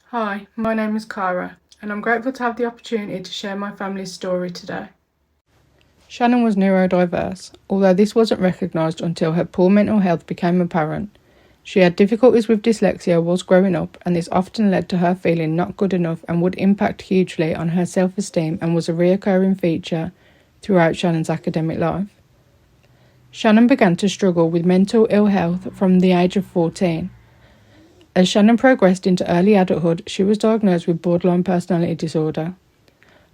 Hi, my name is Caragh, and I'm grateful to have the opportunity to share my family's story today. Shannon was neurodiverse, although this wasn't recognised until her poor mental health became apparent. She had difficulties with dyslexia whilst growing up, and this often led to her feeling not good enough and would impact hugely on her self-esteem and was a reoccurring feature throughout Shannon's academic life. Shannon began to struggle with mental ill health from the age of 14. As Shannon progressed into early adulthood, she was diagnosed with borderline personality disorder.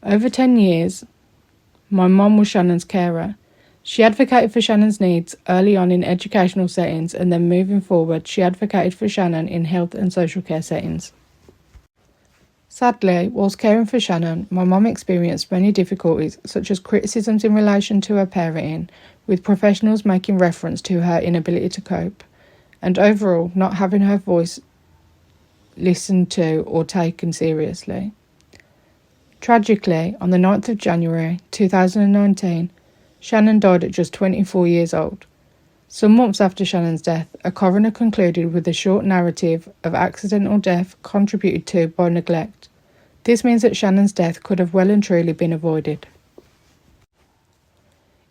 Over 10 years, my mum was Shannon's carer. She advocated for Shannon's needs early on in educational settings, and then moving forward, she advocated for Shannon in health and social care settings. Sadly, whilst caring for Shannon, my mum experienced many difficulties, such as criticisms in relation to her parenting, with professionals making reference to her inability to cope, and overall not having her voice listened to or taken seriously. Tragically, on the 9th of January 2019, Shannon died at just 24 years old. Some months after Shannon's death, a coroner concluded with a short narrative of accidental death contributed to by neglect. This means that Shannon's death could have well and truly been avoided.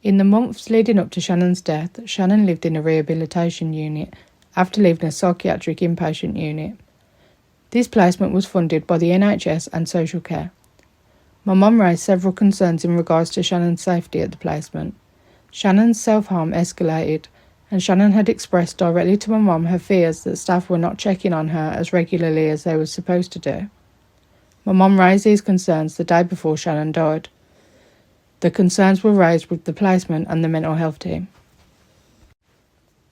In the months leading up to Shannon's death, Shannon lived in a rehabilitation unit after leaving a psychiatric inpatient unit. This placement was funded by the NHS and social care. My mum raised several concerns in regards to Shannon's safety at the placement. Shannon's self-harm escalated, and Shannon had expressed directly to my mum her fears that staff were not checking on her as regularly as they were supposed to do. My mum raised these concerns the day before Shannon died. The concerns were raised with the placement and the mental health team.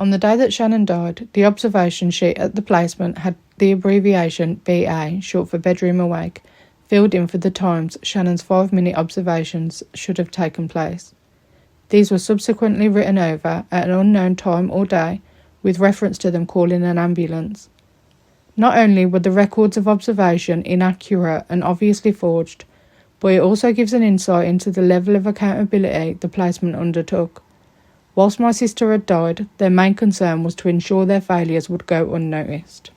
On the day that Shannon died, the observation sheet at the placement had the abbreviation BA, short for bedroom awake, filled in for the times Shannon's 5-minute observations should have taken place. These were subsequently written over at an unknown time or day, with reference to them calling an ambulance. Not only were the records of observation inaccurate and obviously forged, but it also gives an insight into the level of accountability the placement undertook. Whilst my sister had died, their main concern was to ensure their failures would go unnoticed.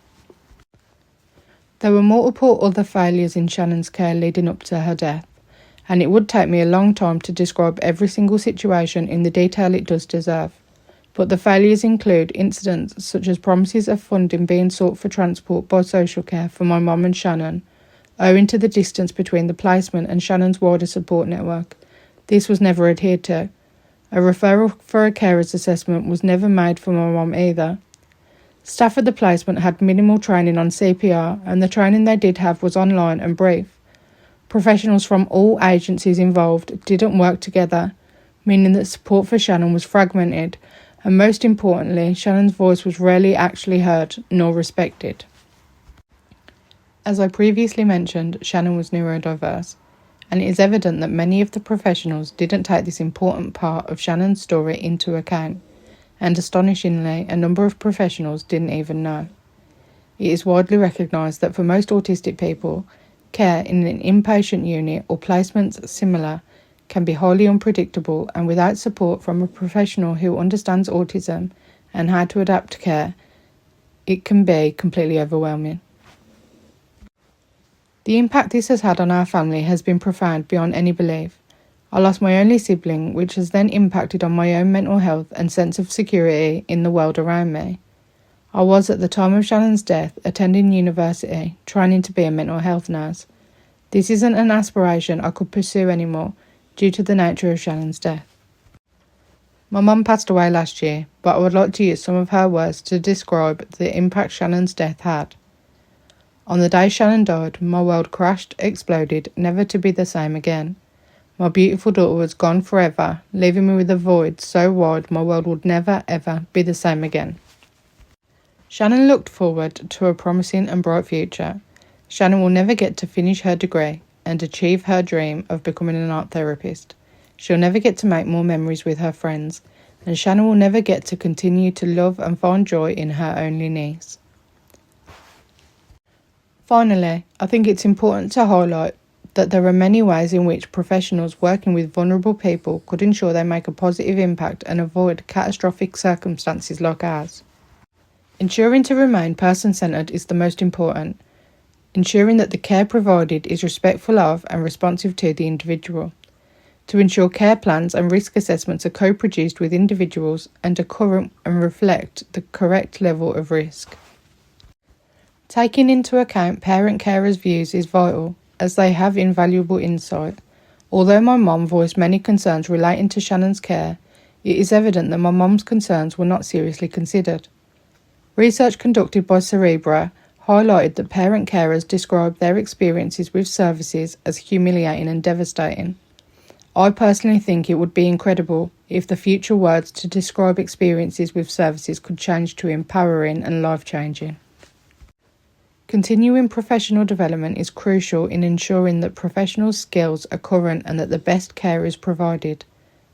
There were multiple other failures in Shannon's care leading up to her death, and it would take me a long time to describe every single situation in the detail it does deserve. But the failures include incidents such as promises of funding being sought for transport by social care for my mum and Shannon, owing to the distance between the placement and Shannon's wider support network. This was never adhered to. A referral for a carer's assessment was never made for my mum either. Staff at the placement had minimal training on CPR, and the training they did have was online and brief. Professionals from all agencies involved didn't work together, meaning that support for Shannon was fragmented, and most importantly, Shannon's voice was rarely actually heard nor respected. As I previously mentioned, Shannon was neurodiverse, and it is evident that many of the professionals didn't take this important part of Shannon's story into account, and astonishingly, a number of professionals didn't even know. It is widely recognised that for most autistic people, care in an inpatient unit or placements similar can be highly unpredictable, and without support from a professional who understands autism and how to adapt to care, it can be completely overwhelming. The impact this has had on our family has been profound beyond any belief. I lost my only sibling, which has then impacted on my own mental health and sense of security in the world around me. I was, at the time of Shannon's death, attending university, training to be a mental health nurse. This isn't an aspiration I could pursue anymore due to the nature of Shannon's death. My mum passed away last year, but I would like to use some of her words to describe the impact Shannon's death had. On the day Shannon died, my world crashed, exploded, never to be the same again. My beautiful daughter was gone forever, leaving me with a void so wide my world would never, ever be the same again. Shannon looked forward to a promising and bright future. Shannon will never get to finish her degree and achieve her dream of becoming an art therapist. She'll never get to make more memories with her friends, and Shannon will never get to continue to love and find joy in her only niece. Finally, I think it's important to highlight that there are many ways in which professionals working with vulnerable people could ensure they make a positive impact and avoid catastrophic circumstances like ours. Ensuring to remain person-centred is the most important. ensuring that the care provided is respectful of and responsive to the individual. To ensure care plans and risk assessments are co-produced with individuals and are current and reflect the correct level of risk. Taking into account parent carers' views is vital, as they have invaluable insight. Although my mum voiced many concerns relating to Shannon's care, it is evident that my mum's concerns were not seriously considered. Research conducted by Cerebra highlighted that parent carers described their experiences with services as humiliating and devastating. I personally think it would be incredible if the future words to describe experiences with services could change to empowering and life-changing. Continuing professional development is crucial in ensuring that professional skills are current and that the best care is provided,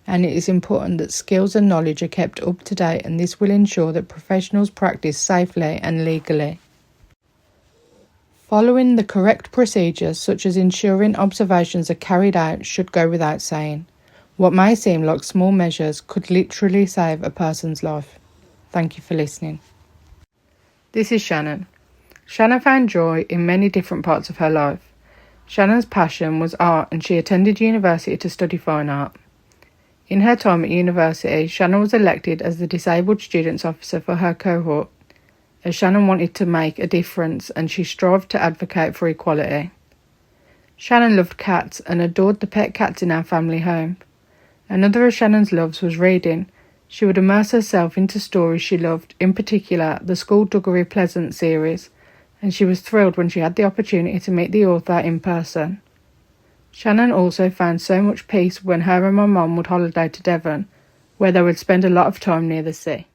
and it is important that skills and knowledge are kept up to date, and this will ensure that professionals practice safely and legally. Following the correct procedures, such as ensuring observations are carried out, should go without saying. What may seem like small measures could literally save a person's life. Thank you for listening. This is Shannon. Shannon found joy in many different parts of her life. Shannon's passion was art, and she attended university to study fine art. In her time at university, Shannon was elected as the Disabled Students Officer for her cohort, as Shannon wanted to make a difference and she strived to advocate for equality. Shannon loved cats and adored the pet cats in our family home. Another of Shannon's loves was reading. She would immerse herself into stories she loved, in particular the Skullduggery Pleasant series, and she was thrilled when she had the opportunity to meet the author in person. Shannon also found so much peace when her and my mum would holiday to Devon, where they would spend a lot of time near the sea.